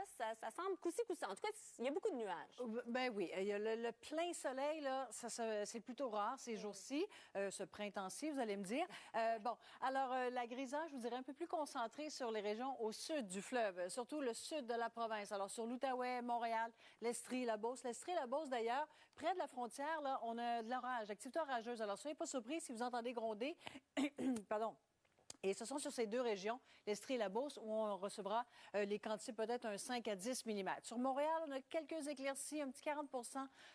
ça semble coussi. En tout cas, il y a beaucoup de nuages. Ben oui, il y a le plein soleil, là, c'est plutôt rare ces jours-ci, ce printemps-ci, vous allez me dire. La grisaille, je vous dirais, un peu plus concentrée sur les régions au sud du fleuve, surtout le sud de la province. Alors, sur l'Outaouais, Montréal, l'Estrie, la Beauce. L'Estrie et la Beauce, d'ailleurs, près de la frontière, là, on a de l'orage, activité orageuse. Alors, soyez pas surpris si vous entendez gronder. Pardon. Et ce sont sur ces deux régions, l'Estrie et la Beauce, où on recevra les quantités peut-être un 5 à 10 mm. Sur Montréal, on a quelques éclaircies, un petit 40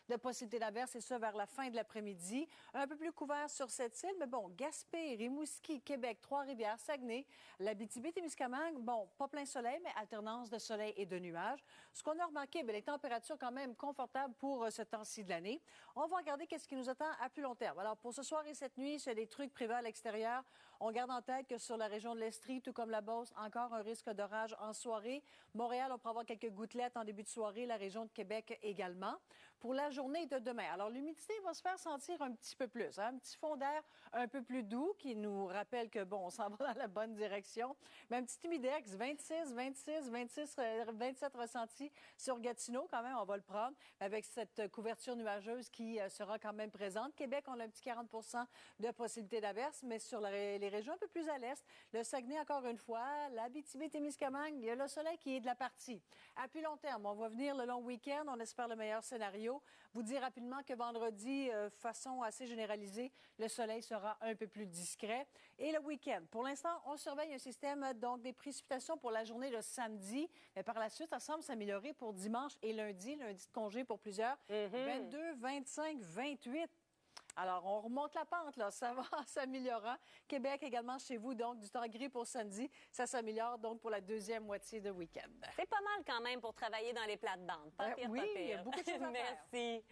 de possibilité d'averse, et ça vers la fin de l'après-midi. Un peu plus couvert sur cette île, mais bon, Gaspé, Rimouski, Québec, Trois-Rivières, Saguenay, l'Abitibi-Témiscamingue, bon, pas plein soleil, mais alternance de soleil et de nuages. Ce qu'on a remarqué, bien, les températures quand même confortables pour ce temps-ci de l'année. On va regarder qu'est-ce qui nous attend à plus long terme. Alors, pour ce soir et cette nuit, s'il y a des trucs privés à l'extérieur, on garde en tête que sur la région de l'Estrie, tout comme la Beauce, encore un risque d'orage en soirée. Montréal, on pourra avoir quelques gouttelettes en début de soirée, la région de Québec également. Pour la journée de demain, alors l'humidité va se faire sentir un petit peu plus, hein? Un petit fond d'air un peu plus doux qui nous rappelle que, bon, on s'en va dans la bonne direction. Mais un petit humidex, 26, 27 ressentis sur Gatineau, quand même, on va le prendre, avec cette couverture nuageuse qui sera quand même présente. Québec, on a un petit 40 de possibilité d'averse, mais sur les régions un peu plus à l'est, le Saguenay, encore une fois, l'Abitibi-Témiscamingue, il y a le soleil qui est de la partie. À plus long terme, on va venir le long week-end, on espère le meilleur scénario. Vous dire rapidement que vendredi, façon assez généralisée, le soleil sera un peu plus discret. Et le week-end, pour l'instant, on surveille un système, donc des précipitations pour la journée de samedi, mais par la suite, ça semble s'améliorer pour dimanche et lundi de congé pour plusieurs, 22, 25, 28. Alors, on remonte la pente, là. Ça va s'améliorant. Québec également chez vous, donc, du temps gris pour samedi. Ça s'améliore, donc, pour la deuxième moitié de week-end. C'est pas mal quand même pour travailler dans les plates-bandes. Pas pire, oui, pas pire. il y a beaucoup de choses à faire. Merci.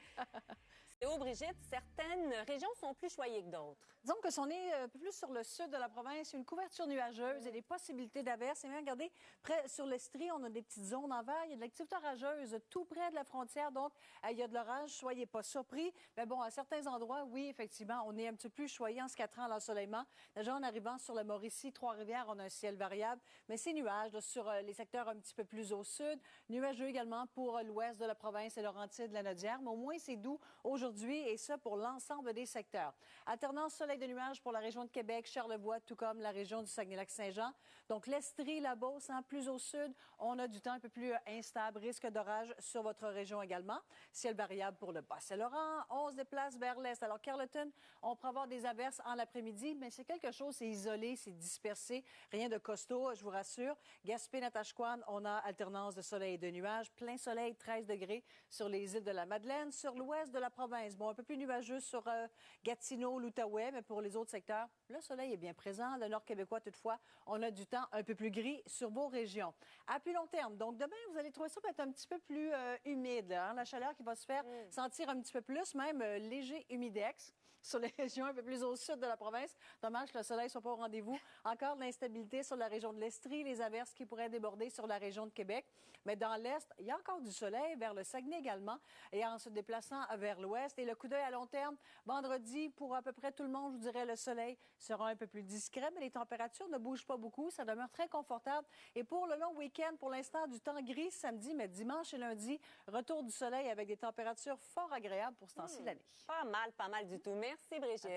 Théo, Brigitte, certaines régions sont plus choyées que d'autres. Disons que si on est un peu plus sur le sud de la province, une couverture nuageuse et des possibilités d'averse. Et même, regardez, près sur l'Estrie, on a des petites zones en vert. Il y a de l'activité orageuse tout près de la frontière. Donc, il y a de l'orage. Soyez pas surpris. Mais bon, à certains endroits, oui, effectivement, on est un petit peu plus choyé en se catrant à l'ensoleillement. Déjà, en arrivant sur le Mauricie, Trois-Rivières, on a un ciel variable. Mais c'est nuages là, sur les secteurs un petit peu plus au sud. Nuageux également pour l'ouest de la province et Laurentides, la Nodière. Mais au moins, c'est doux aujourd'hui. Et ça pour l'ensemble des secteurs. Alternance soleil de nuages pour la région de Québec, Charlevoix, tout comme la région du Saguenay-Lac-Saint-Jean. Donc, l'Estrie, la Beauce, plus au sud, on a du temps un peu plus instable, risque d'orage sur votre région également. Ciel variable pour le Bas-Saint-Laurent. On se déplace vers l'est. Alors, Carleton, on pourra avoir des averses en l'après-midi, mais c'est quelque chose, c'est isolé, c'est dispersé, rien de costaud, je vous rassure. Gaspé, Natashquan, on a alternance de soleil et de nuages. Plein soleil, 13 degrés sur les îles de la Madeleine. Sur l'ouest de la province, bon, un peu plus nuageux sur Gatineau, l'Outaouais, mais pour les autres secteurs, le soleil est bien présent. Le nord québécois, toutefois, on a du temps un peu plus gris sur vos régions. À plus long terme, donc demain, vous allez trouver ça peut-être un petit peu plus humide. Hein? La chaleur qui va se faire sentir un petit peu plus, même léger humidex sur les régions un peu plus au sud de la province. Dommage que le soleil ne soit pas au rendez-vous. Encore de l'instabilité sur la région de l'Estrie, les averses qui pourraient déborder sur la région de Québec. Mais dans l'est, il y a encore du soleil, vers le Saguenay également, et en se déplaçant vers l'ouest. Et le coup d'œil à long terme, vendredi, pour à peu près tout le monde, je vous dirais, le soleil sera un peu plus discret, mais les températures ne bougent pas beaucoup. Ça demeure très confortable. Et pour le long week-end, pour l'instant, du temps gris samedi, mais dimanche et lundi, retour du soleil avec des températures fort agréables pour ce temps-ci de l'année. Pas mal du tout. Merci, Brigitte.